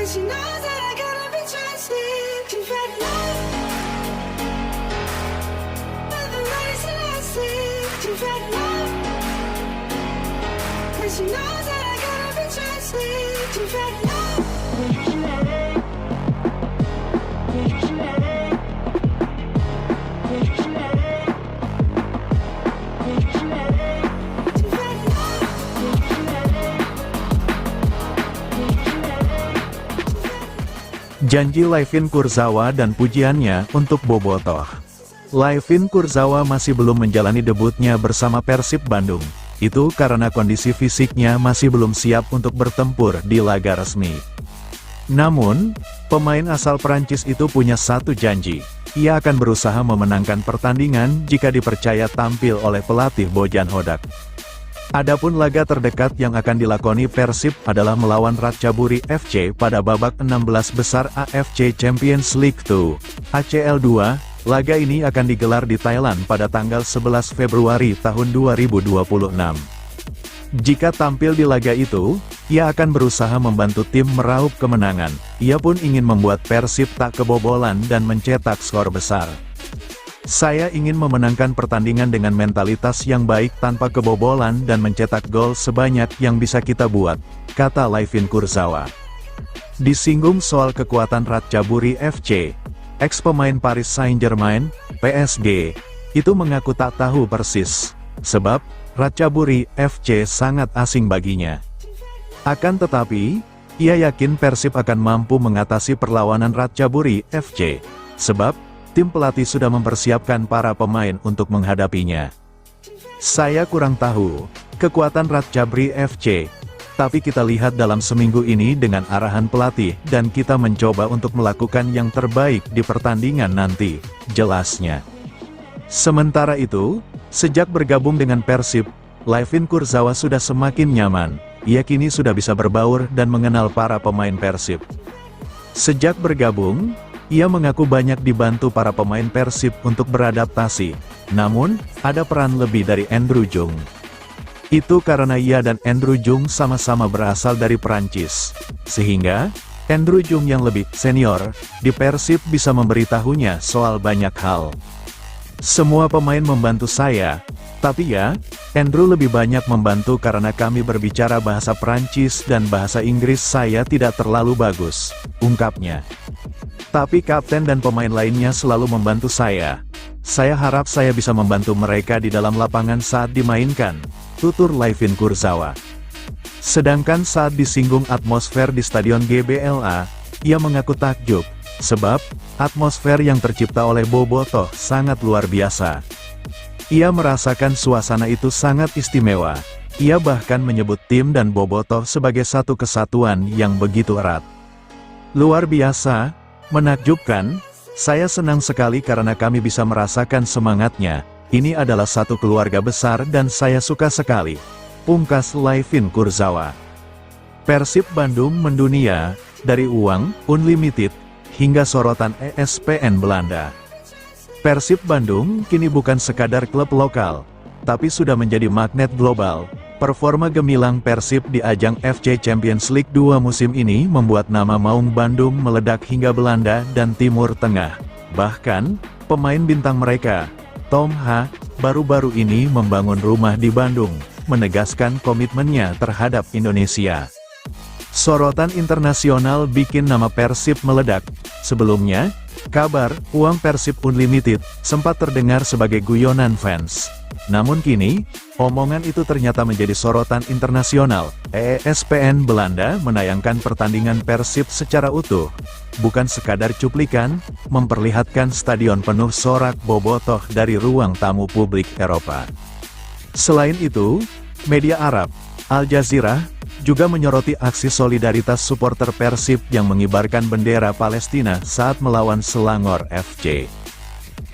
she knows that I gotta be trusted. She's had love, but the race and I see. She's had love, and she knows that I gotta be trusted. She's had love. Janji Layvin Kurzawa dan pujiannya untuk Bobotoh. Layvin Kurzawa masih belum menjalani debutnya bersama Persib Bandung. Itu karena kondisi fisiknya masih belum siap untuk bertempur di laga resmi. Namun, pemain asal Prancis itu punya satu janji. Ia akan berusaha memenangkan pertandingan jika dipercaya tampil oleh pelatih Bojan Hodak. Adapun laga terdekat yang akan dilakoni Persib adalah melawan Ratchaburi FC pada babak 16 besar AFC Champions League 2, ACL 2. Laga ini akan digelar di Thailand pada tanggal 11 Februari tahun 2026. Jika tampil di laga itu, ia akan berusaha membantu tim meraup kemenangan. Ia pun ingin membuat Persib tak kebobolan dan mencetak skor besar. Saya ingin memenangkan pertandingan dengan mentalitas yang baik tanpa kebobolan dan mencetak gol sebanyak yang bisa kita buat, kata Layvin Kurzawa. Disinggung soal kekuatan Ratchaburi FC, ex-pemain Paris Saint-Germain, PSG, itu mengaku tak tahu persis, sebab Ratchaburi FC sangat asing baginya. Akan tetapi, ia yakin Persib akan mampu mengatasi perlawanan Ratchaburi FC, sebab tim pelatih sudah mempersiapkan para pemain untuk menghadapinya. Saya kurang tahu kekuatan Ratchaburi FC, tapi kita lihat dalam seminggu ini dengan arahan pelatih dan kita mencoba untuk melakukan yang terbaik di pertandingan nanti, jelasnya. Sementara itu, sejak bergabung dengan Persib, Layvin Kurzawa sudah semakin nyaman. Ia kini sudah bisa berbaur dan mengenal para pemain Persib. Sejak bergabung, ia mengaku banyak dibantu para pemain Persib untuk beradaptasi, namun, ada peran lebih dari Andrew Jung. Itu karena ia dan Andrew Jung sama-sama berasal dari Perancis, sehingga, Andrew Jung yang lebih senior, di Persib bisa memberitahunya soal banyak hal. Semua pemain membantu saya, tapi ya, Andrew lebih banyak membantu karena kami berbicara bahasa Perancis dan bahasa Inggris saya tidak terlalu bagus, ungkapnya. Tapi kapten dan pemain lainnya selalu membantu saya. Saya harap saya bisa membantu mereka di dalam lapangan saat dimainkan, tutur Layvin Kurzawa. Sedangkan saat disinggung atmosfer di Stadion GBLA, ia mengaku takjub, sebab, atmosfer yang tercipta oleh Bobotoh sangat luar biasa. Ia merasakan suasana itu sangat istimewa. Ia bahkan menyebut tim dan Bobotoh sebagai satu kesatuan yang begitu erat. Luar biasa. Menakjubkan, saya senang sekali karena kami bisa merasakan semangatnya. Ini adalah satu keluarga besar dan saya suka sekali, pungkas Layvin Kurzawa. Persib Bandung mendunia, dari uang, unlimited, hingga sorotan ESPN Belanda. Persib Bandung kini bukan sekadar klub lokal, tapi sudah menjadi magnet global. Performa gemilang Persib di ajang FC Champions League 2 musim ini membuat nama Maung Bandung meledak hingga Belanda dan Timur Tengah. Bahkan, pemain bintang mereka, Tom H., baru-baru ini membangun rumah di Bandung, menegaskan komitmennya terhadap Indonesia. Sorotan internasional bikin nama Persib meledak. Sebelumnya, kabar uang Persib Unlimited sempat terdengar sebagai guyonan fans. Namun kini, omongan itu ternyata menjadi sorotan internasional. ESPN Belanda menayangkan pertandingan Persib secara utuh. Bukan sekadar cuplikan, memperlihatkan stadion penuh sorak Bobotoh dari ruang tamu publik Eropa. Selain itu, media Arab, Al Jazeera, juga menyoroti aksi solidaritas supporter Persib yang mengibarkan bendera Palestina saat melawan Selangor FC.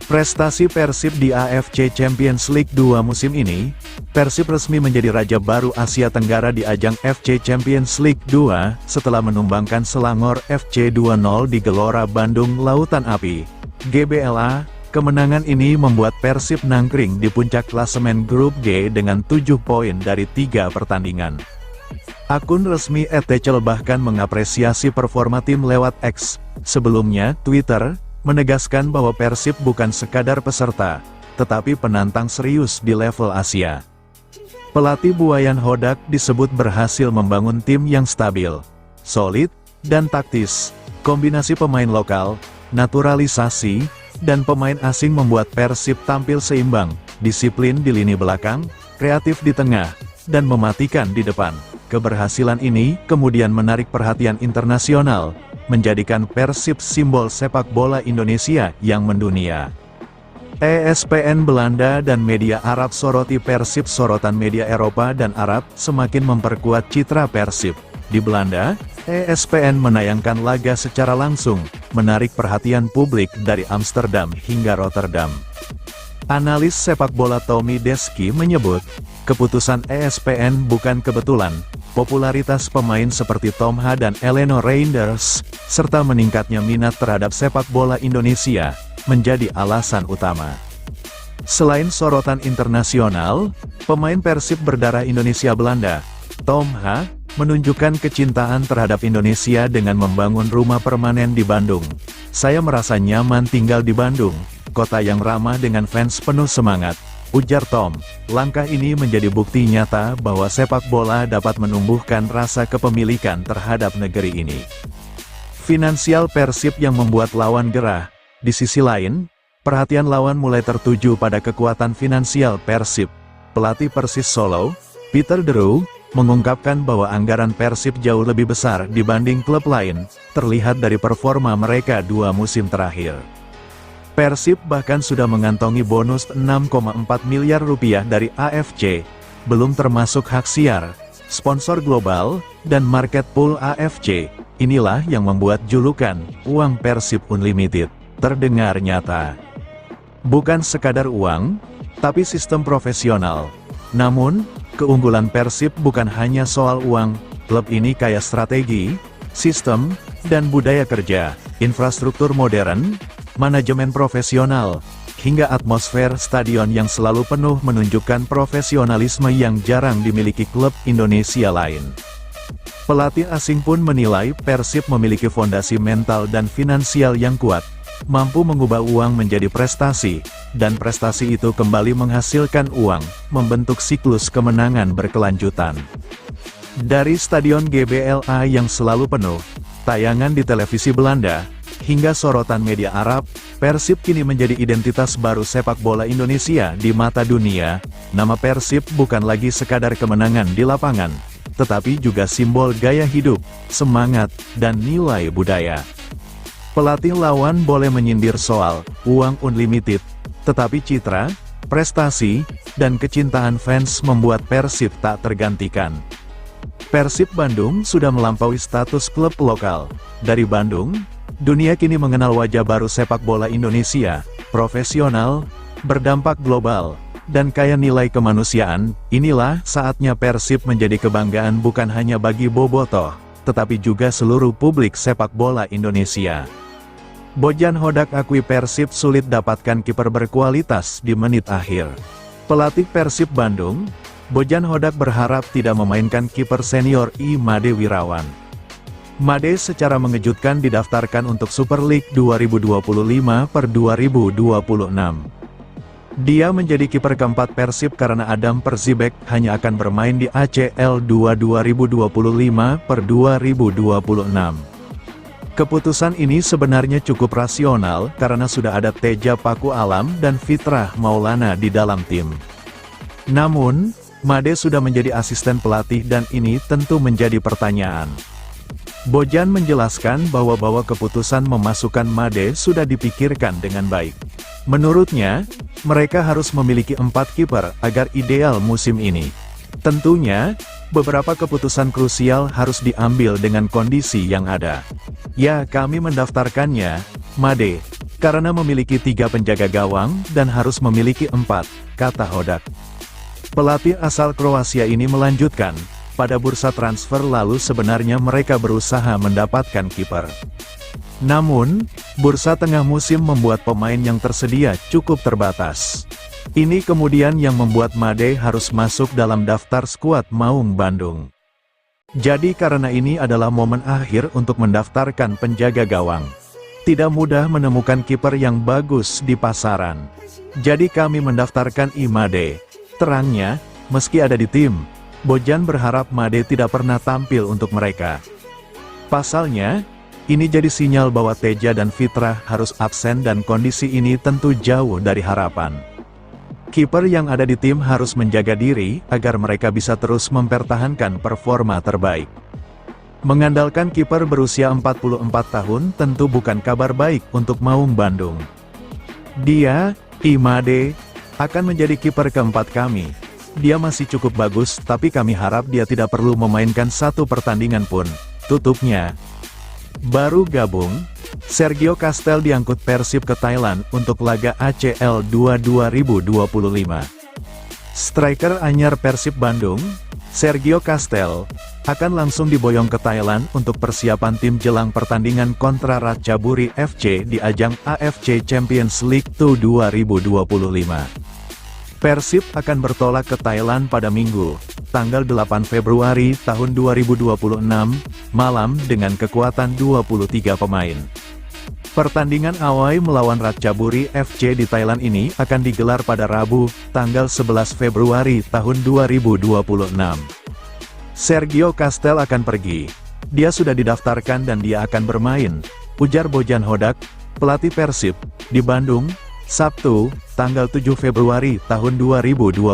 Prestasi Persib di AFC Champions League 2 musim ini, Persib resmi menjadi raja baru Asia Tenggara di ajang FC Champions League 2, setelah menumbangkan Selangor FC 2-0 di Gelora Bandung Lautan Api. GBLA, kemenangan ini membuat Persib nangkring di puncak klasemen grup G dengan 7 poin dari 3 pertandingan. Akun resmi @Techel bahkan mengapresiasi performa tim lewat X. Sebelumnya, Twitter menegaskan bahwa Persib bukan sekadar peserta, tetapi penantang serius di level Asia. Pelatih Bojan Hodak disebut berhasil membangun tim yang stabil, solid, dan taktis. Kombinasi pemain lokal, naturalisasi, dan pemain asing membuat Persib tampil seimbang, disiplin di lini belakang, kreatif di tengah, dan mematikan di depan. Keberhasilan ini kemudian menarik perhatian internasional, menjadikan Persib simbol sepak bola Indonesia yang mendunia. ESPN Belanda dan media Arab soroti Persib. Sorotan media Eropa dan Arab semakin memperkuat citra Persib. Di Belanda, ESPN menayangkan laga secara langsung, menarik perhatian publik dari Amsterdam hingga Rotterdam. Analis sepak bola Tommy Deski menyebut, keputusan ESPN bukan kebetulan. Popularitas pemain seperti Tom Ha dan Eleno Reinders, serta meningkatnya minat terhadap sepak bola Indonesia, menjadi alasan utama. Selain sorotan internasional, pemain Persib berdarah Indonesia-Belanda, Tom Ha, menunjukkan kecintaan terhadap Indonesia dengan membangun rumah permanen di Bandung. Saya merasa nyaman tinggal di Bandung, kota yang ramah dengan fans penuh semangat, ujar Tom. Langkah ini menjadi bukti nyata bahwa sepak bola dapat menumbuhkan rasa kepemilikan terhadap negeri ini. Finansial Persib yang membuat lawan gerah. Di sisi lain, perhatian lawan mulai tertuju pada kekuatan finansial Persib. Pelatih Persis Solo, Peter Drew, mengungkapkan bahwa anggaran Persib jauh lebih besar dibanding klub lain, terlihat dari performa mereka 2 musim terakhir. Persib bahkan sudah mengantongi bonus 6,4 miliar rupiah dari AFC, belum termasuk hak siar, sponsor global, dan market pool AFC. Inilah yang membuat julukan uang Persib Unlimited terdengar nyata. Bukan sekadar uang, tapi sistem profesional. Namun, keunggulan Persib bukan hanya soal uang. Klub ini kaya strategi, sistem, dan budaya kerja, infrastruktur modern, manajemen profesional, hingga atmosfer stadion yang selalu penuh menunjukkan profesionalisme yang jarang dimiliki klub Indonesia lain. Pelatih asing pun menilai Persib memiliki fondasi mental dan finansial yang kuat, mampu mengubah uang menjadi prestasi, dan prestasi itu kembali menghasilkan uang, membentuk siklus kemenangan berkelanjutan. Dari stadion GBLA yang selalu penuh, tayangan di televisi Belanda, hingga sorotan media Arab, Persib kini menjadi identitas baru sepak bola Indonesia di mata dunia. Nama Persib bukan lagi sekadar kemenangan di lapangan, tetapi juga simbol gaya hidup, semangat, dan nilai budaya. Pelatih lawan boleh menyindir soal uang unlimited, tetapi citra, prestasi, dan kecintaan fans membuat Persib tak tergantikan. Persib Bandung sudah melampaui status klub lokal. Dari Bandung, dunia kini mengenal wajah baru sepak bola Indonesia, profesional, berdampak global, dan kaya nilai kemanusiaan. Inilah saatnya Persib menjadi kebanggaan bukan hanya bagi bobotoh, tetapi juga seluruh publik sepak bola Indonesia. Bojan Hodak akui Persib sulit dapatkan kiper berkualitas di menit akhir. Pelatih Persib Bandung, Bojan Hodak berharap tidak memainkan kiper senior Made Wirawan. Made secara mengejutkan didaftarkan untuk Super League 2025/2026. Dia menjadi kiper keempat Persib karena Adam Perzibek hanya akan bermain di ACL 2025/2026. Keputusan ini sebenarnya cukup rasional karena sudah ada Teja Paku Alam dan Fitrah Maulana di dalam tim. Namun, Made sudah menjadi asisten pelatih dan ini tentu menjadi pertanyaan. Bojan menjelaskan bahwa keputusan memasukkan Made sudah dipikirkan dengan baik. Menurutnya, mereka harus memiliki 4 kiper agar ideal musim ini. Tentunya, beberapa keputusan krusial harus diambil dengan kondisi yang ada. Ya, kami mendaftarkannya, Made, karena memiliki 3 penjaga gawang dan harus memiliki 4, kata Hodak. Pelatih asal Kroasia ini melanjutkan, pada bursa transfer lalu sebenarnya mereka berusaha mendapatkan kiper. Namun, bursa tengah musim membuat pemain yang tersedia cukup terbatas. Ini kemudian yang membuat Made harus masuk dalam daftar skuad Maung Bandung. Jadi karena ini adalah momen akhir untuk mendaftarkan penjaga gawang. Tidak mudah menemukan kiper yang bagus di pasaran. Jadi kami mendaftarkan Imade. Terangnya, meski ada di tim, Bojan berharap Made tidak pernah tampil untuk mereka. Pasalnya, ini jadi sinyal bahwa Teja dan Fitra harus absen dan kondisi ini tentu jauh dari harapan. Kiper yang ada di tim harus menjaga diri agar mereka bisa terus mempertahankan performa terbaik. Mengandalkan kiper berusia 44 tahun tentu bukan kabar baik untuk Maung Bandung. Dia, Imade, akan menjadi kiper keempat kami. Dia masih cukup bagus tapi kami harap dia tidak perlu memainkan satu pertandingan pun, tutupnya. Baru gabung, Sergio Castel diangkut Persib ke Thailand untuk laga ACL 2025. Striker anyar Persib Bandung, Sergio Castel, akan langsung diboyong ke Thailand untuk persiapan tim jelang pertandingan kontra Ratchaburi FC di ajang AFC Champions League 2025. Persib akan bertolak ke Thailand pada Minggu, tanggal 8 Februari tahun 2026, malam dengan kekuatan 23 pemain. Pertandingan awal melawan Ratchaburi FC di Thailand ini akan digelar pada Rabu, tanggal 11 Februari tahun 2026. Sergio Castel akan pergi. Dia sudah didaftarkan dan dia akan bermain, ujar Bojan Hodak, pelatih Persib, di Bandung, Sabtu, tanggal 7 Februari tahun 2026.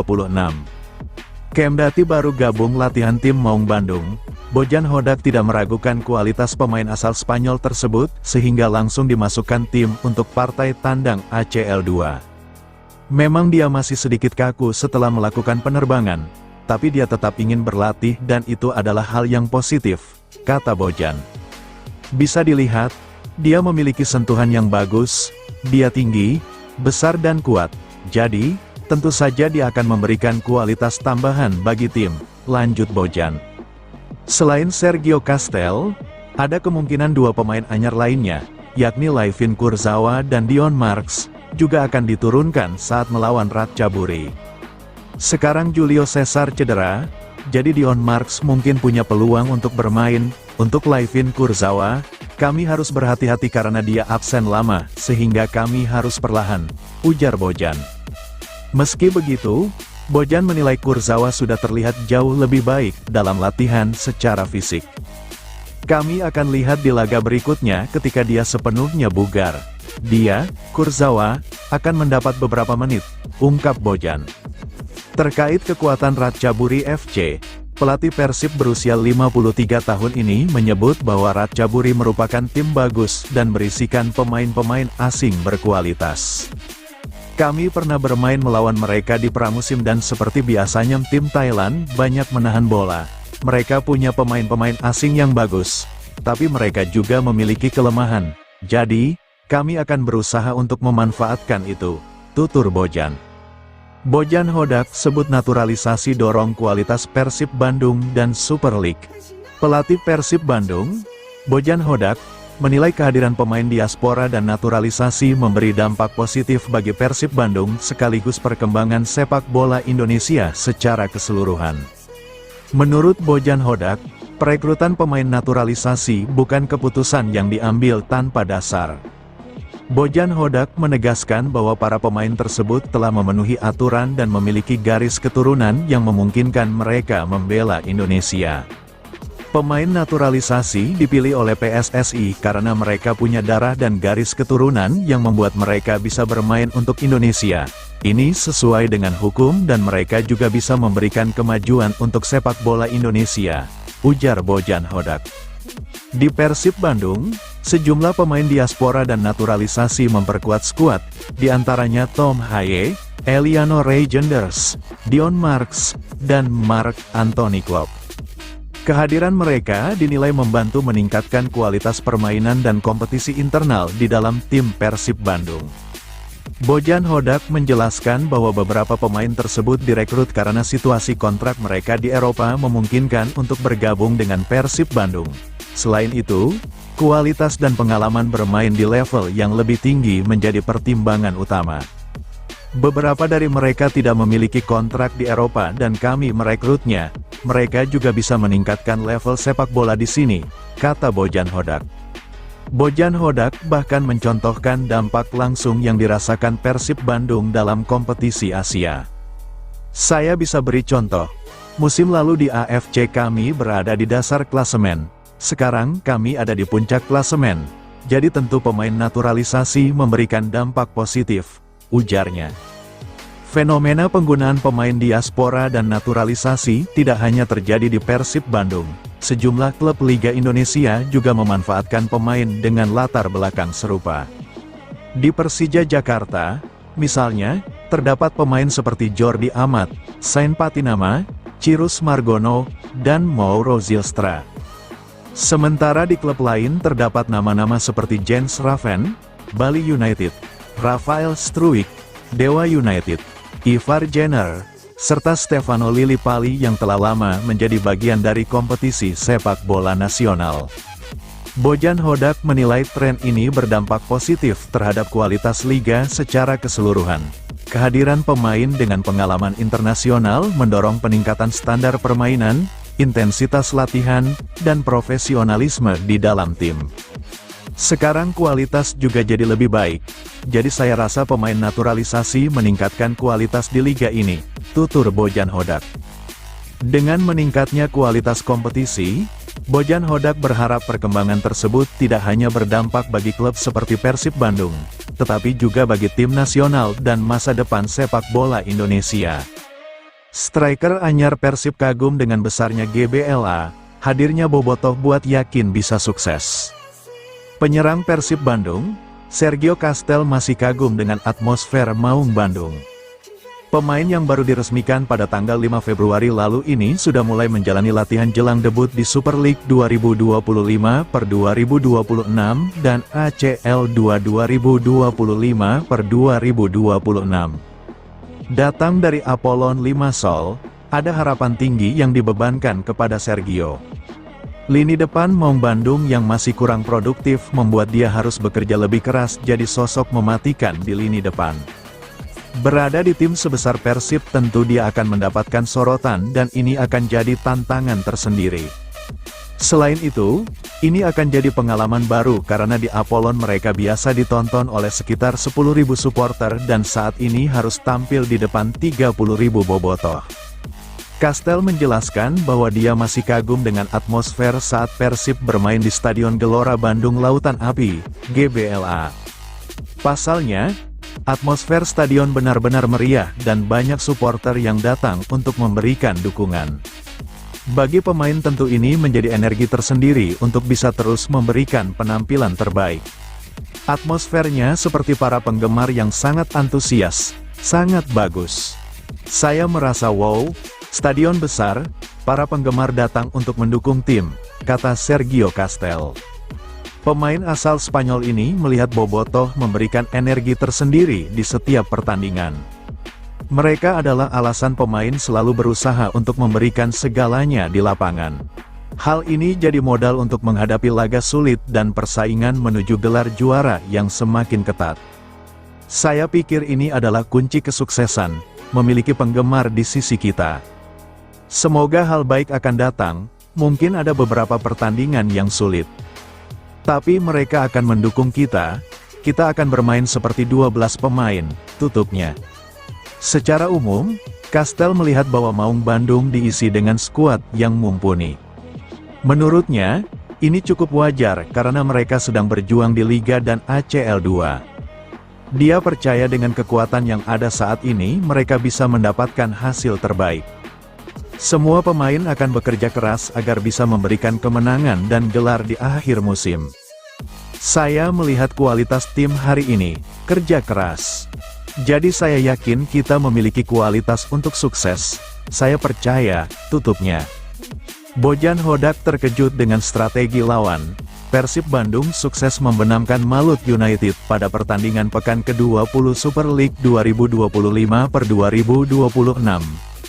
Kendati baru gabung latihan tim Maung Bandung, Bojan Hodak tidak meragukan kualitas pemain asal Spanyol tersebut, sehingga langsung dimasukkan tim untuk partai tandang ACL 2. Memang dia masih sedikit kaku setelah melakukan penerbangan, tapi dia tetap ingin berlatih dan itu adalah hal yang positif, kata Bojan. Bisa dilihat, dia memiliki sentuhan yang bagus, dia tinggi, besar dan kuat, jadi, tentu saja dia akan memberikan kualitas tambahan bagi tim, lanjut Bojan. Selain Sergio Castel, ada kemungkinan dua pemain anyar lainnya, yakni Layvin Kurzawa dan Dion Marks, juga akan diturunkan saat melawan Ratchaburi. Sekarang Julio Cesar cedera, jadi Dion Marks mungkin punya peluang untuk bermain. Untuk Layvin Kurzawa, kami harus berhati-hati karena dia absen lama, sehingga kami harus perlahan, ujar Bojan. Meski begitu, Bojan menilai Kurzawa sudah terlihat jauh lebih baik dalam latihan secara fisik. Kami akan lihat di laga berikutnya ketika dia sepenuhnya bugar. Dia, Kurzawa, akan mendapat beberapa menit, ungkap Bojan. Terkait kekuatan Ratchaburi FC, pelatih Persib berusia 53 tahun ini menyebut bahwa Ratchaburi merupakan tim bagus dan berisikan pemain-pemain asing berkualitas. Kami pernah bermain melawan mereka di pramusim dan seperti biasanya tim Thailand banyak menahan bola. Mereka punya pemain-pemain asing yang bagus, tapi mereka juga memiliki kelemahan. Jadi, kami akan berusaha untuk memanfaatkan itu, tutur Bojan. Bojan Hodak sebut naturalisasi dorong kualitas Persib Bandung dan Super League. Pelatih Persib Bandung, Bojan Hodak, menilai kehadiran pemain diaspora dan naturalisasi memberi dampak positif bagi Persib Bandung sekaligus perkembangan sepak bola Indonesia secara keseluruhan. Menurut Bojan Hodak, perekrutan pemain naturalisasi bukan keputusan yang diambil tanpa dasar. Bojan Hodak menegaskan bahwa para pemain tersebut telah memenuhi aturan dan memiliki garis keturunan yang memungkinkan mereka membela Indonesia. Pemain naturalisasi dipilih oleh PSSI karena mereka punya darah dan garis keturunan yang membuat mereka bisa bermain untuk Indonesia. Ini sesuai dengan hukum dan mereka juga bisa memberikan kemajuan untuk sepak bola Indonesia, ujar Bojan Hodak. Di Persib Bandung, sejumlah pemain diaspora dan naturalisasi memperkuat skuad, diantaranya Tom Haye, Eliano Reijenders, Dion Marks, dan Mark Anthony Klopp. Kehadiran mereka dinilai membantu meningkatkan kualitas permainan dan kompetisi internal di dalam tim Persib Bandung. Bojan Hodak menjelaskan bahwa beberapa pemain tersebut direkrut karena situasi kontrak mereka di Eropa memungkinkan untuk bergabung dengan Persib Bandung. Selain itu, kualitas dan pengalaman bermain di level yang lebih tinggi menjadi pertimbangan utama. Beberapa dari mereka tidak memiliki kontrak di Eropa dan kami merekrutnya. Mereka juga bisa meningkatkan level sepak bola di sini, kata Bojan Hodak. Bojan Hodak bahkan mencontohkan dampak langsung yang dirasakan Persib Bandung dalam kompetisi Asia. Saya bisa beri contoh. Musim lalu di AFC kami berada di dasar klasemen. Sekarang kami ada di puncak klasemen. Jadi tentu pemain naturalisasi memberikan dampak positif, ujarnya. Fenomena penggunaan pemain diaspora dan naturalisasi tidak hanya terjadi di Persib Bandung. Sejumlah klub Liga Indonesia juga memanfaatkan pemain dengan latar belakang serupa. Di Persija Jakarta, misalnya, terdapat pemain seperti Jordi Amat, Sain Patinama, Cirus Margono, dan Mauro Zylstra. Sementara di klub lain terdapat nama-nama seperti Jens Raven, Bali United, Rafael Struijk, Dewa United, Ivar Jenner, serta Stefano Lillipali yang telah lama menjadi bagian dari kompetisi sepak bola nasional. Bojan Hodak menilai tren ini berdampak positif terhadap kualitas liga secara keseluruhan. Kehadiran pemain dengan pengalaman internasional mendorong peningkatan standar permainan, intensitas latihan, dan profesionalisme di dalam tim. Sekarang kualitas juga jadi lebih baik, jadi saya rasa pemain naturalisasi meningkatkan kualitas di liga ini, tutur Bojan Hodak. Dengan meningkatnya kualitas kompetisi, Bojan Hodak berharap perkembangan tersebut tidak hanya berdampak bagi klub seperti Persib Bandung, tetapi juga bagi tim nasional dan masa depan sepak bola Indonesia. Striker anyar Persib kagum dengan besarnya GBLA, hadirnya Bobotoh buat yakin bisa sukses. Penyerang Persib Bandung, Sergio Castel masih kagum dengan atmosfer Maung Bandung. Pemain yang baru diresmikan pada tanggal 5 Februari lalu ini sudah mulai menjalani latihan jelang debut di Super League 2025/2026 dan ACL 2025/2026. Datang dari Apollon Limassol, ada harapan tinggi yang dibebankan kepada Sergio. Lini depan Maung Bandung yang masih kurang produktif membuat dia harus bekerja lebih keras jadi sosok mematikan di lini depan. Berada di tim sebesar Persib tentu dia akan mendapatkan sorotan dan ini akan jadi tantangan tersendiri. Selain itu, ini akan jadi pengalaman baru karena di Apollon mereka biasa ditonton oleh sekitar 10.000 supporter dan saat ini harus tampil di depan 30.000 bobotoh. Castel menjelaskan bahwa dia masih kagum dengan atmosfer saat Persib bermain di Stadion Gelora Bandung Lautan Api, GBLA. Pasalnya, atmosfer stadion benar-benar meriah dan banyak supporter yang datang untuk memberikan dukungan. Bagi pemain tentu ini menjadi energi tersendiri untuk bisa terus memberikan penampilan terbaik. Atmosfernya seperti para penggemar yang sangat antusias, sangat bagus. Saya merasa wow. Stadion besar, para penggemar datang untuk mendukung tim, kata Sergio Castel. Pemain asal Spanyol ini melihat Bobotoh memberikan energi tersendiri di setiap pertandingan. Mereka adalah alasan pemain selalu berusaha untuk memberikan segalanya di lapangan. Hal ini jadi modal untuk menghadapi laga sulit dan persaingan menuju gelar juara yang semakin ketat. Saya pikir ini adalah kunci kesuksesan, memiliki penggemar di sisi kita. Semoga hal baik akan datang, mungkin ada beberapa pertandingan yang sulit. Tapi mereka akan mendukung kita akan bermain seperti 12 pemain, tutupnya. Secara umum, Castel melihat bahwa Maung Bandung diisi dengan skuad yang mumpuni. Menurutnya, ini cukup wajar karena mereka sedang berjuang di Liga dan ACL 2. Dia percaya dengan kekuatan yang ada saat ini mereka bisa mendapatkan hasil terbaik. Semua pemain akan bekerja keras agar bisa memberikan kemenangan dan gelar di akhir musim. Saya melihat kualitas tim hari ini, kerja keras. Jadi saya yakin kita memiliki kualitas untuk sukses. Saya percaya, tutupnya. Bojan Hodak terkejut dengan strategi lawan. Persib Bandung sukses membenamkan Malut United pada pertandingan pekan ke-20 Super League 2025/2026.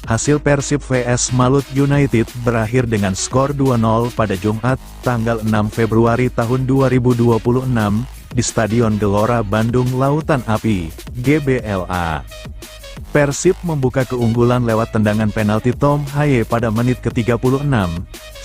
Hasil Persib vs Malut United berakhir dengan skor 2-0 pada Jumat, tanggal 6 Februari tahun 2026, di Stadion Gelora Bandung Lautan Api, GBLA. Persib membuka keunggulan lewat tendangan penalti Tom Haye pada menit ke-36,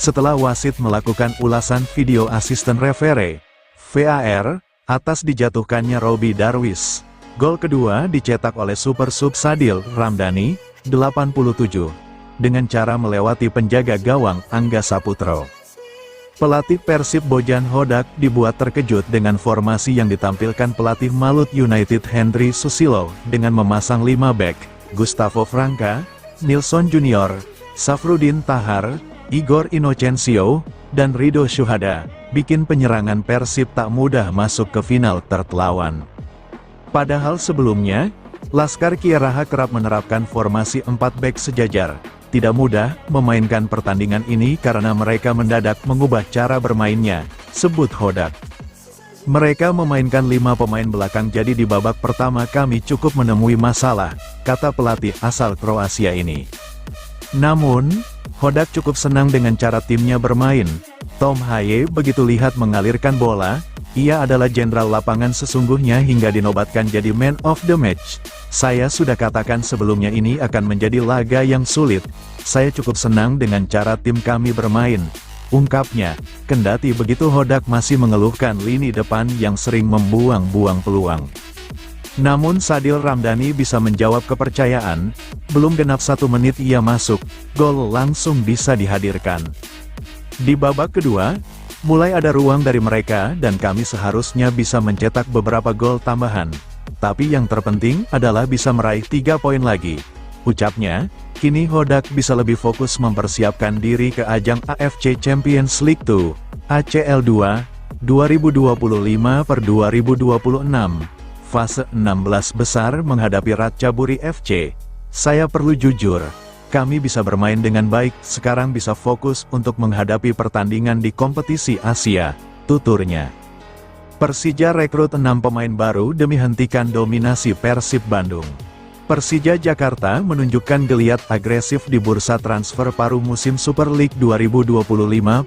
setelah wasit melakukan ulasan video asisten referee, VAR, atas dijatuhkannya Robby Darwish. Gol kedua dicetak oleh Super Sub Sadil Ramdhani, 87, dengan cara melewati penjaga gawang Angga Saputro. Pelatih Persib Bojan Hodak dibuat terkejut dengan formasi yang ditampilkan pelatih Malut United Henry Susilo dengan memasang 5 bek, Gustavo Franca, Nilson Junior, Safrudin Tahar, Igor Inocencio, dan Rido Syuhada, bikin penyerangan Persib tak mudah masuk ke final terlawan. Padahal sebelumnya, Laskar Kiaraha kerap menerapkan formasi 4 bek sejajar. Tidak mudah memainkan pertandingan ini karena mereka mendadak mengubah cara bermainnya, sebut Hodak. Mereka memainkan 5 pemain belakang jadi di babak pertama kami cukup menemui masalah, kata pelatih asal Kroasia ini. Namun, Hodak cukup senang dengan cara timnya bermain. Tom Haye begitu lihat mengalirkan bola, ia adalah jenderal lapangan sesungguhnya hingga dinobatkan jadi man of the match. Saya sudah katakan sebelumnya ini akan menjadi laga yang sulit. Saya cukup senang dengan cara tim kami bermain, ungkapnya. Kendati begitu Hodak masih mengeluhkan lini depan yang sering membuang-buang peluang. Namun Sadil Ramdhani bisa menjawab kepercayaan, belum genap 1 menit ia masuk, gol langsung bisa dihadirkan. Di babak kedua, mulai ada ruang dari mereka dan kami seharusnya bisa mencetak beberapa gol tambahan. Tapi yang terpenting adalah bisa meraih 3 poin lagi, ucapnya. Kini Hodak bisa lebih fokus mempersiapkan diri ke ajang AFC Champions League 2, ACL 2, 2025-2026, fase 16 besar menghadapi Ratchaburi FC. Saya perlu jujur, kami bisa bermain dengan baik, sekarang bisa fokus untuk menghadapi pertandingan di kompetisi Asia, tuturnya. Persija rekrut 6 pemain baru demi hentikan dominasi Persib Bandung. Persija Jakarta menunjukkan geliat agresif di bursa transfer paruh musim Super League 2025-2026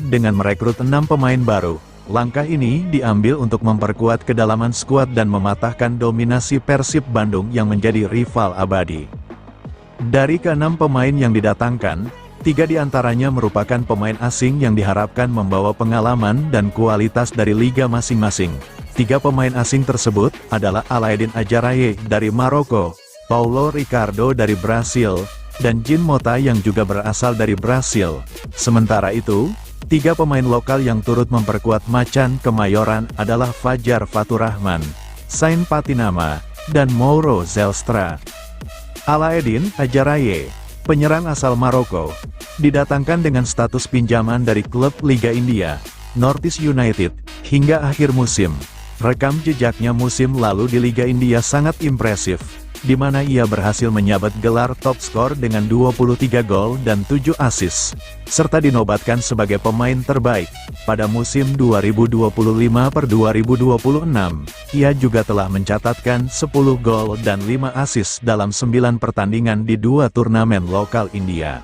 dengan merekrut 6 pemain baru. Langkah ini diambil untuk memperkuat kedalaman skuad dan mematahkan dominasi Persib Bandung yang menjadi rival abadi. Dari ke-6 pemain yang didatangkan, 3 diantaranya merupakan pemain asing yang diharapkan membawa pengalaman dan kualitas dari liga masing-masing. 3 pemain asing tersebut adalah Alaeddin Ajaraye dari Maroko, Paulo Ricardo dari Brasil, dan Jean Mota yang juga berasal dari Brasil. Sementara itu, 3 pemain lokal yang turut memperkuat Macan Kemayoran adalah Fajar Faturrahman, Sain Patinama, dan Mauro Zelstra. Alaeddin Ajaraye, penyerang asal Maroko, didatangkan dengan status pinjaman dari klub Liga India, Northeast United, hingga akhir musim. Rekam jejaknya musim lalu di Liga India sangat impresif, di mana ia berhasil menyabet gelar top skor dengan 23 gol dan 7 assist, serta dinobatkan sebagai pemain terbaik. Pada musim 2025-2026, ia juga telah mencatatkan 10 gol dan 5 assist dalam 9 pertandingan di 2 turnamen lokal India.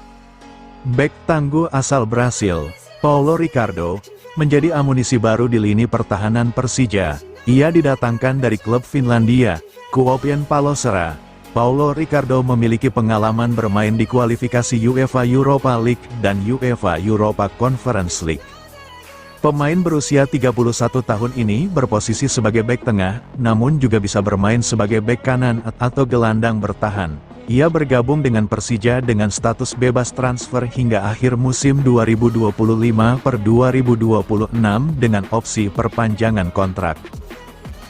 Bek tangguh asal Brasil, Paulo Ricardo, menjadi amunisi baru di lini pertahanan Persija. Ia didatangkan dari klub Finlandia, Kuopion Palloseura. Paulo Ricardo memiliki pengalaman bermain di kualifikasi UEFA Europa League dan UEFA Europa Conference League. Pemain berusia 31 tahun ini berposisi sebagai bek tengah, namun juga bisa bermain sebagai bek kanan atau gelandang bertahan. Ia bergabung dengan Persija dengan status bebas transfer hingga akhir musim 2025-2026 dengan opsi perpanjangan kontrak.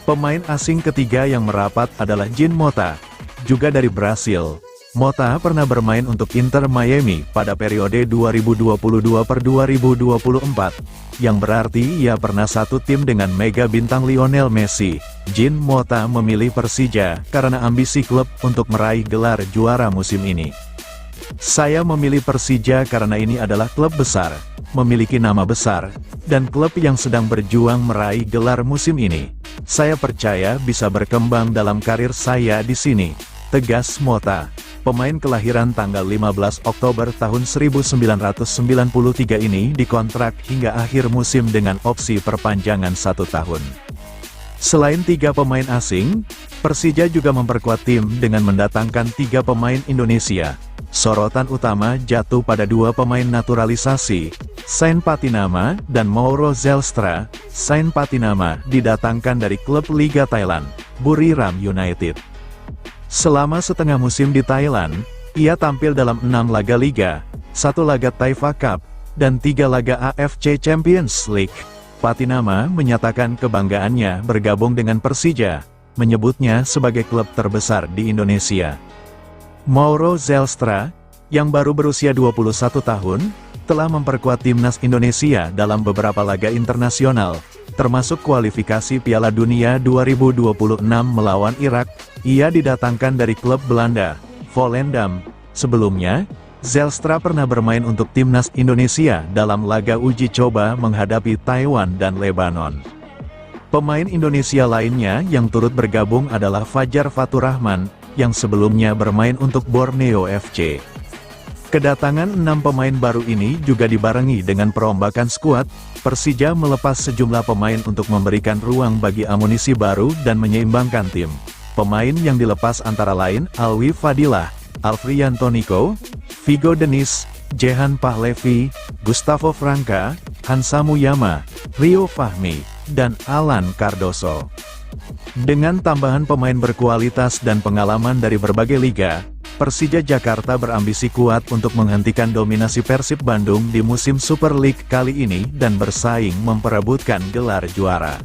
Pemain asing ketiga yang merapat adalah Jean Mota, juga dari Brasil. Mota pernah bermain untuk Inter Miami pada periode 2022-2024, yang berarti ia pernah satu tim dengan mega bintang Lionel Messi. Jean Mota memilih Persija karena ambisi klub untuk meraih gelar juara musim ini. Saya memilih Persija karena ini adalah klub besar, memiliki nama besar, dan klub yang sedang berjuang meraih gelar musim ini. Saya percaya bisa berkembang dalam karir saya di sini, tegas Mota. Pemain kelahiran tanggal 15 Oktober tahun 1993 ini dikontrak hingga akhir musim dengan opsi perpanjangan 1 tahun. Selain 3 pemain asing, Persija juga memperkuat tim dengan mendatangkan 3 pemain Indonesia. Sorotan utama jatuh pada 2 pemain naturalisasi, Sain Patinama dan Mauro Zelstra. Sain Patinama didatangkan dari klub Liga Thailand, Buriram United. Selama setengah musim di Thailand, ia tampil dalam 6 laga liga, 1 laga Taifa Cup, dan 3 laga AFC Champions League. Patinama menyatakan kebanggaannya bergabung dengan Persija, menyebutnya sebagai klub terbesar di Indonesia. Mauro Zelstra, yang baru berusia 21 tahun, telah memperkuat timnas Indonesia dalam beberapa laga internasional, termasuk kualifikasi Piala Dunia 2026 melawan Irak. Ia didatangkan dari klub Belanda, Volendam. Sebelumnya, Zelstra pernah bermain untuk timnas Indonesia dalam laga uji coba menghadapi Taiwan dan Lebanon. Pemain Indonesia lainnya yang turut bergabung adalah Fajar Faturrahman, yang sebelumnya bermain untuk Borneo FC. Kedatangan 6 pemain baru ini juga dibarengi dengan perombakan skuad. Persija melepas sejumlah pemain untuk memberikan ruang bagi amunisi baru dan menyeimbangkan tim. Pemain yang dilepas antara lain Alwi Fadilah, Alfrianto Niko, Vigo Denis, Jehan Pahlevi, Gustavo Franca, Hansa Muyama, Rio Fahmi, dan Alan Cardoso. Dengan tambahan pemain berkualitas dan pengalaman dari berbagai liga, Persija Jakarta berambisi kuat untuk menghentikan dominasi Persib Bandung di musim Super League kali ini dan bersaing memperebutkan gelar juara.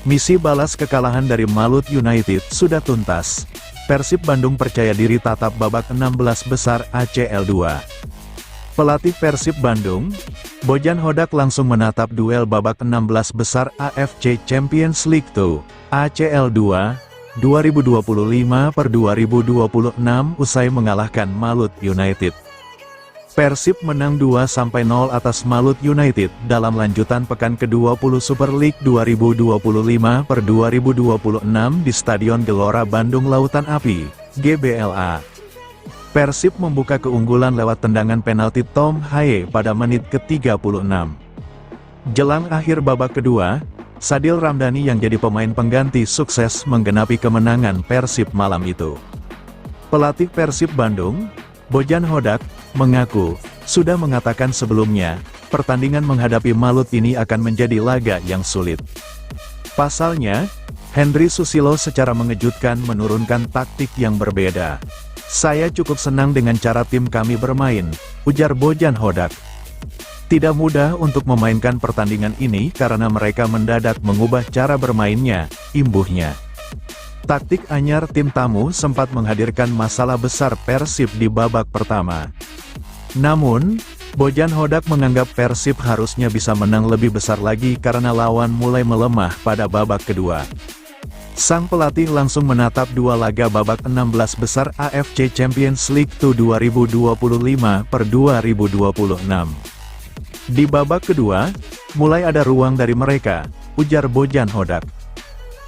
Misi balas kekalahan dari Malut United sudah tuntas. Persib Bandung percaya diri tatap babak 16 besar ACL 2. Pelatih Persib Bandung, Bojan Hodak langsung menatap duel babak 16 besar AFC Champions League 2, ACL 2, 2025/2026 usai mengalahkan Malut United. Persib menang 2-0 atas Malut United dalam lanjutan pekan ke-20 Super League 2025/2026 di Stadion Gelora Bandung Lautan Api, GBLA. Persib membuka keunggulan lewat tendangan penalti Tom Haye pada menit ke-36. Jelang akhir babak kedua, Sadil Ramdhani yang jadi pemain pengganti sukses menggenapi kemenangan Persib malam itu. Pelatih Persib Bandung, Bojan Hodak, mengaku, sudah mengatakan sebelumnya, pertandingan menghadapi Malut ini akan menjadi laga yang sulit. Pasalnya, Hendry Susilo secara mengejutkan menurunkan taktik yang berbeda. Saya cukup senang dengan cara tim kami bermain, ujar Bojan Hodak. Tidak mudah untuk memainkan pertandingan ini karena mereka mendadak mengubah cara bermainnya, imbuhnya. Taktik anyar tim tamu sempat menghadirkan masalah besar Persib di babak pertama. Namun, Bojan Hodak menganggap Persib harusnya bisa menang lebih besar lagi karena lawan mulai melemah pada babak kedua. Sang pelatih langsung menatap 2 laga babak 16 besar AFC Champions League 2025/2026. Di babak kedua, mulai ada ruang dari mereka, ujar Bojan Hodak.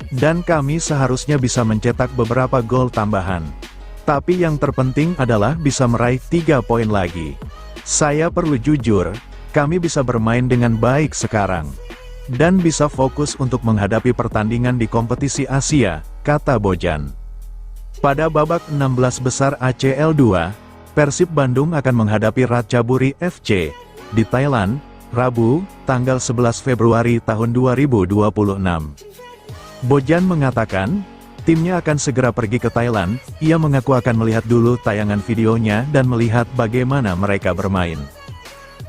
Dan kami seharusnya bisa mencetak beberapa gol tambahan. Tapi yang terpenting adalah bisa meraih 3 poin lagi. Saya perlu jujur, kami bisa bermain dengan baik sekarang. Dan bisa fokus untuk menghadapi pertandingan di kompetisi Asia, kata Bojan. Pada babak 16 besar ACL 2, Persib Bandung akan menghadapi Ratchaburi FC di Thailand, Rabu, tanggal 11 Februari tahun 2026. Bojan mengatakan, timnya akan segera pergi ke Thailand. Ia mengaku akan melihat dulu tayangan videonya dan melihat bagaimana mereka bermain.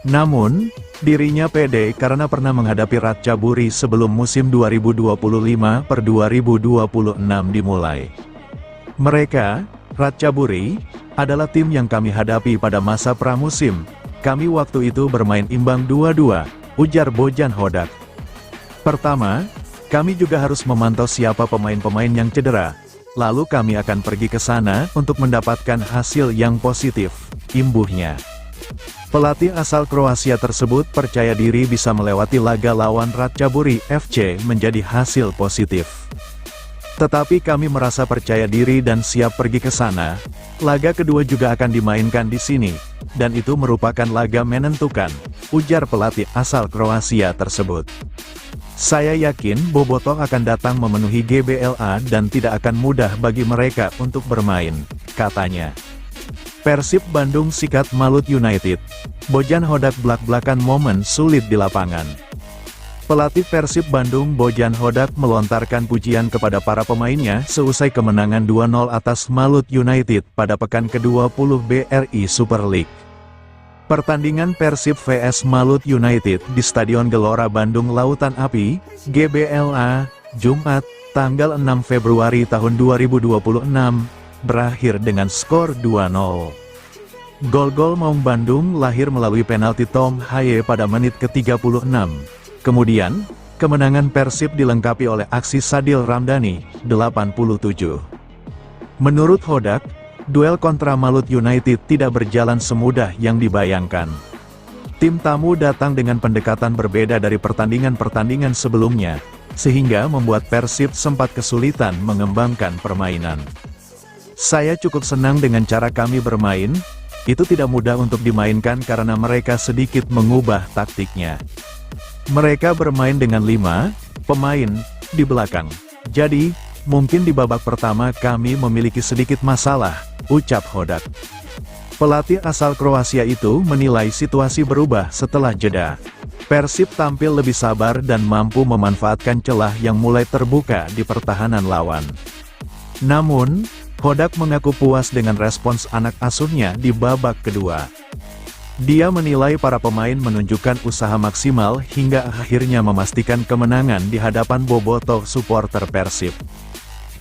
Namun, dirinya pede karena pernah menghadapi Ratchaburi sebelum musim 2025/2026 dimulai. Mereka, Ratchaburi, adalah tim yang kami hadapi pada masa pramusim. Kami waktu itu bermain imbang 2-2, ujar Bojan Hodak. Pertama, kami juga harus memantau siapa pemain-pemain yang cedera. Lalu kami akan pergi ke sana untuk mendapatkan hasil yang positif, imbuhnya. Pelatih asal Kroasia tersebut percaya diri bisa melewati laga lawan Ratchaburi FC menjadi hasil positif. Tetapi kami merasa percaya diri dan siap pergi ke sana. Laga kedua juga akan dimainkan di sini, dan itu merupakan laga menentukan, ujar pelatih asal Kroasia tersebut. Saya yakin Bobotoh akan datang memenuhi GBLA dan tidak akan mudah bagi mereka untuk bermain, katanya. Persib Bandung sikat Malut United. Bojan Hodak blak-blakan momen sulit di lapangan. Pelatih Persib Bandung Bojan Hodak melontarkan pujian kepada para pemainnya seusai kemenangan 2-0 atas Malut United pada pekan ke-20 BRI Super League. Pertandingan Persib vs Malut United di Stadion Gelora Bandung Lautan Api, GBLA, Jumat, tanggal 6 Februari tahun 2026, berakhir dengan skor 2-0. Gol-gol Maung Bandung lahir melalui penalti Tom Haye pada menit ke-36. Kemudian, kemenangan Persib dilengkapi oleh aksi Sadil Ramdhani, 87. Menurut Hodak, duel kontra Malut United tidak berjalan semudah yang dibayangkan. Tim tamu datang dengan pendekatan berbeda dari pertandingan-pertandingan sebelumnya, sehingga membuat Persib sempat kesulitan mengembangkan permainan. Saya cukup senang dengan cara kami bermain, itu tidak mudah untuk dimainkan karena mereka sedikit mengubah taktiknya. Mereka bermain dengan 5 pemain di belakang. Jadi, mungkin di babak pertama kami memiliki sedikit masalah, ucap Hodak. Pelatih asal Kroasia itu menilai situasi berubah setelah jeda. Persib tampil lebih sabar dan mampu memanfaatkan celah yang mulai terbuka di pertahanan lawan. Namun, Hodak mengaku puas dengan respons anak asuhnya di babak kedua. Dia menilai para pemain menunjukkan usaha maksimal hingga akhirnya memastikan kemenangan di hadapan bobotoh supporter Persib.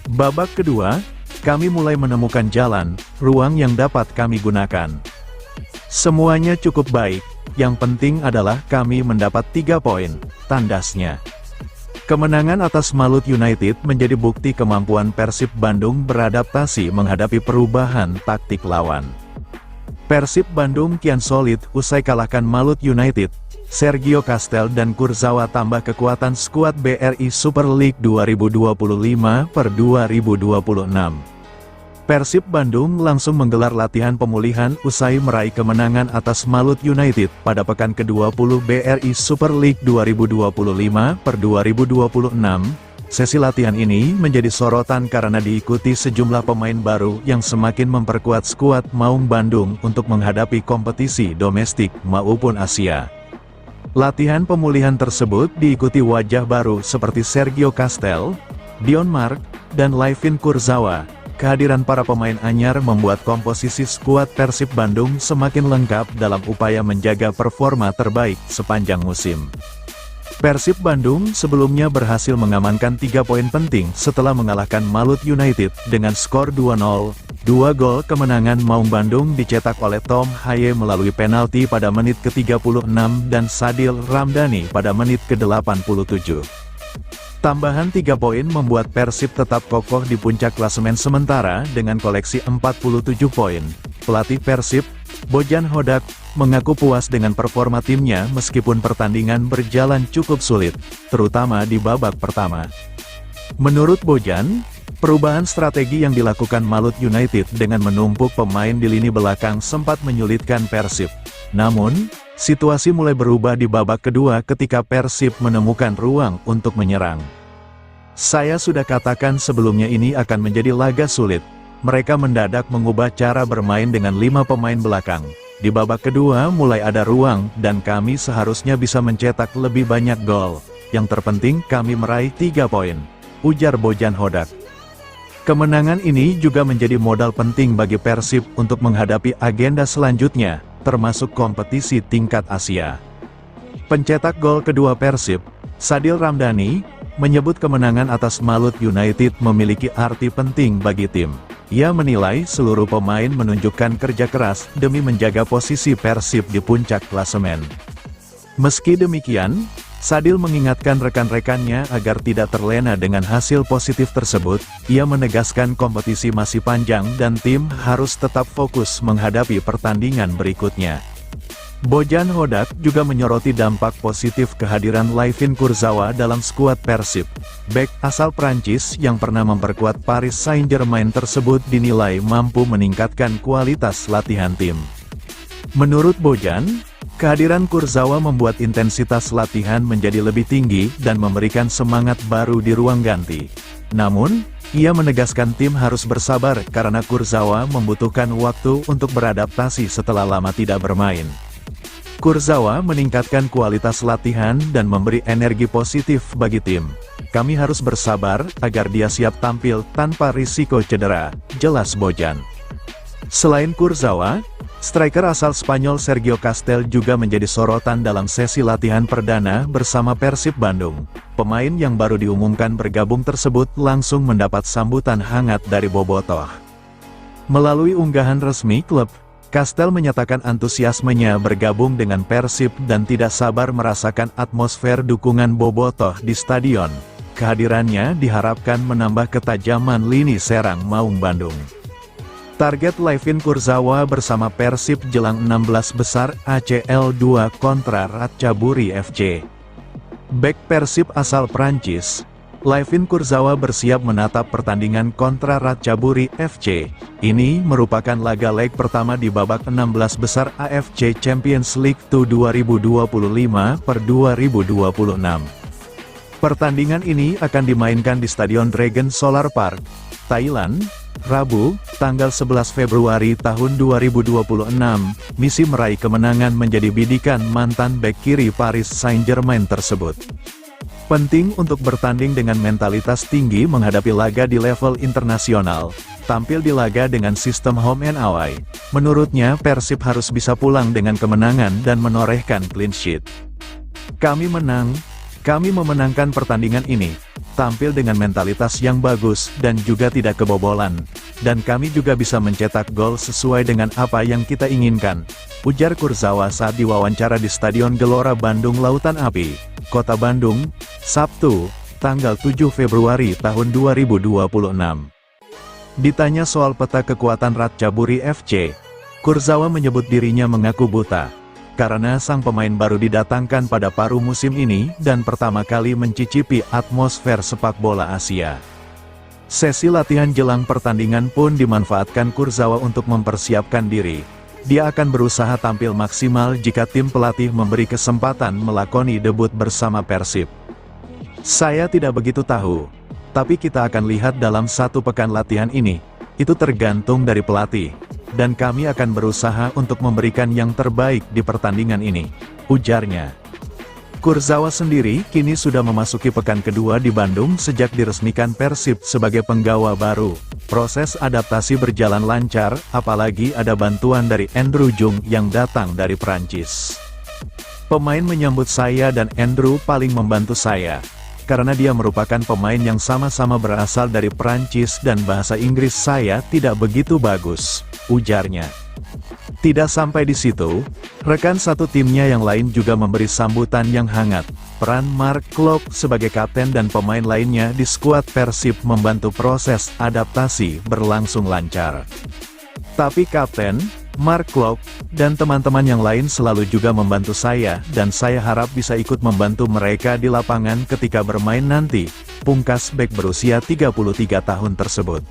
Babak kedua, kami mulai menemukan jalan, ruang yang dapat kami gunakan. Semuanya cukup baik, yang penting adalah kami mendapat 3 poin, tandasnya. Kemenangan atas Malut United menjadi bukti kemampuan Persib Bandung beradaptasi menghadapi perubahan taktik lawan. Persib Bandung kian solid usai kalahkan Malut United. Sergio Castel dan Kurzawa tambah kekuatan skuad BRI Super League 2025/2026. Persib Bandung langsung menggelar latihan pemulihan usai meraih kemenangan atas Malut United pada pekan ke-20 BRI Super League 2025/2026. Sesi latihan ini menjadi sorotan karena diikuti sejumlah pemain baru yang semakin memperkuat skuad Maung Bandung untuk menghadapi kompetisi domestik maupun Asia. Latihan pemulihan tersebut diikuti wajah baru seperti Sergio Castel, Dion Mark, dan Layvin Kurzawa. Kehadiran para pemain anyar membuat komposisi skuad Persib Bandung semakin lengkap dalam upaya menjaga performa terbaik sepanjang musim. Persib Bandung sebelumnya berhasil mengamankan 3 poin penting setelah mengalahkan Malut United dengan skor 2-0. 2 gol kemenangan Maung Bandung dicetak oleh Tom Haye melalui penalti pada menit ke-36 dan Sadil Ramdhani pada menit ke-87. Tambahan 3 poin membuat Persib tetap kokoh di puncak klasemen sementara dengan koleksi 47 poin. Pelatih Persib, Bojan Hodak, mengaku puas dengan performa timnya meskipun pertandingan berjalan cukup sulit, terutama di babak pertama. Menurut Bojan, perubahan strategi yang dilakukan Malut United dengan menumpuk pemain di lini belakang sempat menyulitkan Persib. Namun, situasi mulai berubah di babak kedua ketika Persib menemukan ruang untuk menyerang. Saya sudah katakan sebelumnya ini akan menjadi laga sulit. Mereka mendadak mengubah cara bermain dengan 5 pemain belakang. Di babak kedua mulai ada ruang dan kami seharusnya bisa mencetak lebih banyak gol. Yang terpenting kami meraih 3 poin, ujar Bojan Hodak. Kemenangan ini juga menjadi modal penting bagi Persib untuk menghadapi agenda selanjutnya, termasuk kompetisi tingkat Asia. Pencetak gol kedua Persib, Sadil Ramdhani, menyebut kemenangan atas Malut United memiliki arti penting bagi tim. Ia menilai seluruh pemain menunjukkan kerja keras demi menjaga posisi Persib di puncak klasemen. Meski demikian, Sadil mengingatkan rekan-rekannya agar tidak terlena dengan hasil positif tersebut. Ia menegaskan kompetisi masih panjang dan tim harus tetap fokus menghadapi pertandingan berikutnya. Bojan Hodak juga menyoroti dampak positif kehadiran Layvin Kurzawa dalam skuad Persib. Bek asal Prancis yang pernah memperkuat Paris Saint-Germain tersebut dinilai mampu meningkatkan kualitas latihan tim. Menurut Bojan, kehadiran Kurzawa membuat intensitas latihan menjadi lebih tinggi dan memberikan semangat baru di ruang ganti. Namun, ia menegaskan tim harus bersabar karena Kurzawa membutuhkan waktu untuk beradaptasi setelah lama tidak bermain. Kurzawa meningkatkan kualitas latihan dan memberi energi positif bagi tim. Kami harus bersabar agar dia siap tampil tanpa risiko cedera, jelas Bojan. Selain Kurzawa, striker asal Spanyol Sergio Castel juga menjadi sorotan dalam sesi latihan perdana bersama Persib Bandung. Pemain yang baru diumumkan bergabung tersebut langsung mendapat sambutan hangat dari bobotoh. Melalui unggahan resmi klub, Castel menyatakan antusiasmenya bergabung dengan Persib dan tidak sabar merasakan atmosfer dukungan bobotoh di stadion. Kehadirannya diharapkan menambah ketajaman lini serang Maung Bandung. Target Layvin Kurzawa bersama Persib jelang 16 besar ACL 2 kontra Ratchaburi FC. Bek Persib asal Prancis, Layvin Kurzawa bersiap menatap pertandingan kontra Ratchaburi FC. Ini merupakan laga leg pertama di babak 16 besar AFC Champions League 2 2025/2026. Pertandingan ini akan dimainkan di Stadion Dragon Solar Park, Thailand, Rabu, tanggal 11 Februari tahun 2026. Misi meraih kemenangan menjadi bidikan mantan bek kiri Paris Saint-Germain tersebut. Penting untuk bertanding dengan mentalitas tinggi menghadapi laga di level internasional. Tampil di laga dengan sistem home and away. Menurutnya Persib harus bisa pulang dengan kemenangan dan menorehkan clean sheet. Kami memenangkan pertandingan ini. Tampil dengan mentalitas yang bagus dan juga tidak kebobolan. Dan kami juga bisa mencetak gol sesuai dengan apa yang kita inginkan, ujar Kurzawa saat diwawancara di Stadion Gelora Bandung Lautan Api, Kota Bandung, Sabtu, tanggal 7 Februari tahun 2026. Ditanya soal peta kekuatan Ratchaburi FC, Kurzawa menyebut dirinya mengaku buta, karena sang pemain baru didatangkan pada paruh musim ini dan pertama kali mencicipi atmosfer sepak bola Asia. Sesi latihan jelang pertandingan pun dimanfaatkan Kurzawa untuk mempersiapkan diri. Dia akan berusaha tampil maksimal jika tim pelatih memberi kesempatan melakoni debut bersama Persib. Saya tidak begitu tahu, tapi kita akan lihat dalam satu pekan latihan ini. Itu tergantung dari pelatih, dan kami akan berusaha untuk memberikan yang terbaik di pertandingan ini, ujarnya. Kurzawa sendiri kini sudah memasuki pekan kedua di Bandung sejak diresmikan Persib sebagai penggawa baru. Proses adaptasi berjalan lancar, apalagi ada bantuan dari Andrew Jung yang datang dari Prancis. Pemain menyambut saya dan Andrew paling membantu saya, karena dia merupakan pemain yang sama-sama berasal dari Prancis dan bahasa Inggris saya tidak begitu bagus, ujarnya. Tidak sampai di situ, rekan satu timnya yang lain juga memberi sambutan yang hangat. Peran Mark Klok sebagai kapten dan pemain lainnya di skuad Persib membantu proses adaptasi berlangsung lancar. Tapi kapten, Mark Klok, dan teman-teman yang lain selalu juga membantu saya dan saya harap bisa ikut membantu mereka di lapangan ketika bermain nanti, pungkas bek berusia 33 tahun tersebut.